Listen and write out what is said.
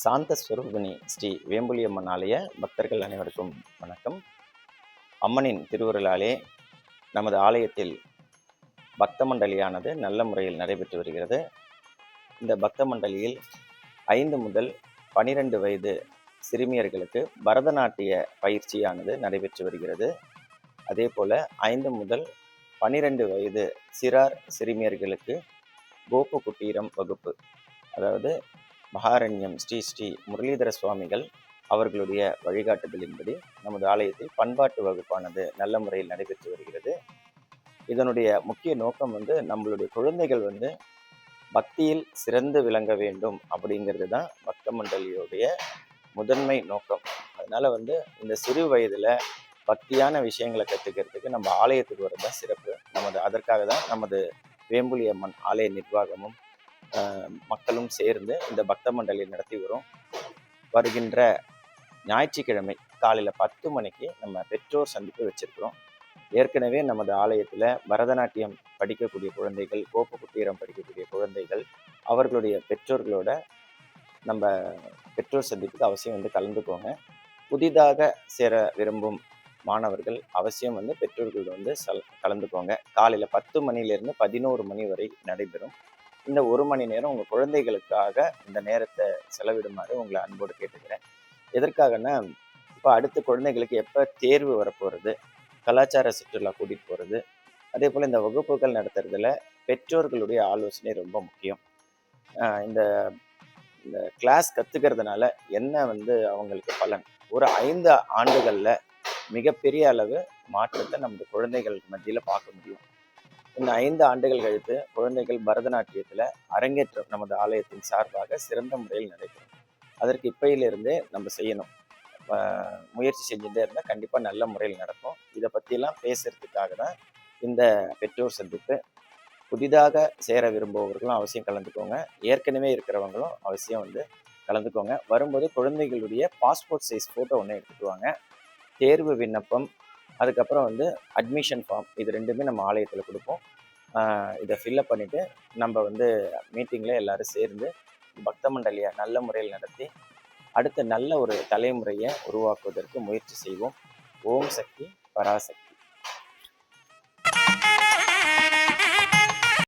சாந்த ஸ்வரூபிணி ஸ்ரீ வேம்புலியம்மன் ஆலய பக்தர்கள் அனைவருக்கும் வணக்கம். அம்மனின் திருவருளாலே நமது ஆலயத்தில் பக்த மண்டலியானது நல்ல முறையில் நடைபெற்று வருகிறது. இந்த பக்த மண்டலியில் 5 முதல் 12 வயது சிறுமியர்களுக்கு பரதநாட்டிய பயிற்சியானது நடைபெற்று வருகிறது. அதே போல் 5 முதல் 12 வயது சிறார் சிறுமியர்களுக்கு கோப்பு குட்டீரம் வகுப்பு, அதாவது மகாரண்யம் ஸ்ரீ ஸ்ரீ முரளிதர சுவாமிகள் அவர்களுடைய வழிகாட்டுதலின்படி நமது ஆலயத்தில் பண்பாட்டு வகுப்பானது நல்ல முறையில் நடைபெற்று வருகிறது. இதனுடைய முக்கிய நோக்கம் நம்மளுடைய குழந்தைகள் பக்தியில் சிறந்து விளங்க வேண்டும் அப்படிங்கிறது தான் பக்த மண்டலியுடைய முதன்மை நோக்கம். அதனால இந்த சிறு வயதுல பக்தியான விஷயங்களை கற்றுக்கிறதுக்கு நம்ம ஆலயத்துக்கு வரதான் சிறப்பு. அதற்காக தான் நமது வேம்புலி அம்மன் ஆலய நிர்வாகமும் மக்களும் சேர்ந்து இந்த பக்த மண்டலி நடத்தி வரும். வருகின்ற ஞாயிற்றுக்கிழமை காலையில் 10 மணிக்கு நம்ம பெற்றோர் சந்திப்பு வச்சிருக்கிறோம். ஏற்கனவே நமது ஆலயத்தில் பரதநாட்டியம் படிக்கக்கூடிய குழந்தைகள், கோப்பு குட்டீரம் படிக்கக்கூடிய குழந்தைகள், அவர்களுடைய பெற்றோர்களோட நம்ம பெற்றோர் சந்திப்புக்கு அவசியம் கலந்துக்கோங்க. புதிதாக சேர விரும்பும் மாணவர்கள் அவசியம் பெற்றோர்கள் கலந்துக்கோங்க. காலையில் 10 மணிலேருந்து 11 மணி வரை நடைபெறும். இந்த 1 மணி நேரம் உங்கள் குழந்தைகளுக்காக இந்த நேரத்தை செலவிடுமாறு உங்களை அன்போடு கேட்டுக்கிறேன். எதற்காகனா, இப்போ அடுத்த குழந்தைகளுக்கு எப்போ தேர்வு வரப்போகிறது, கலாச்சார சுற்றுலா கூட்டிகிட்டு போகிறது, அதே போல் இந்த வகுப்புகள் நடத்துறதுல பெற்றோர்களுடைய ஆலோசனை ரொம்ப முக்கியம். இந்த இந்த கிளாஸ் கற்றுக்கிறதுனால என்ன அவங்களுக்கு பலன், ஒரு 5 ஆண்டுகளில் மிகப்பெரிய அளவு மாற்றத்தை நமது குழந்தைகள் மத்தியில் பார்க்க முடியும். இந்த 5 ஆண்டுகள் கழித்து குழந்தைகள் பரதநாட்டியத்தில் அரங்கேற்றம் நமது ஆலயத்தின் சார்பாக சிறந்த முறையில் நடைபெறும். அதற்கு இப்பையிலிருந்தே நம்ம செய்யணும். முயற்சி செஞ்சுட்டே இருந்தால் கண்டிப்பாக நல்ல முறையில் நடக்கும். இதை பற்றிலாம் பேசுறதுக்காக தான் இந்த பெற்றோர் சந்திப்பு. புதிதாக சேர விரும்புபவர்களும் அவசியம் கலந்துக்கோங்க. ஏற்கனவே இருக்கிறவங்களும் அவசியம் கலந்துக்கோங்க. வரும்போது குழந்தைகளுடைய பாஸ்போர்ட் சைஸ் ஃபோட்டோ ஒன்று எடுத்துட்டு வாங்க. தேர்வு விண்ணப்பம், அதுக்கப்புறம் அட்மிஷன் ஃபார்ம், இது 2மே நம்ம ஆலயத்தில் கொடுப்போம். இதை ஃபில்லப் பண்ணிவிட்டு நம்ம மீட்டிங்கில் எல்லோரும் சேர்ந்து பக்த மண்டலியை நல்ல முறையில் நடத்தி அடுத்த நல்ல ஒரு தலைமுறையை உருவாக்குவதற்கு முயற்சி செய்வோம். ஓம் சக்தி பராசக்தி.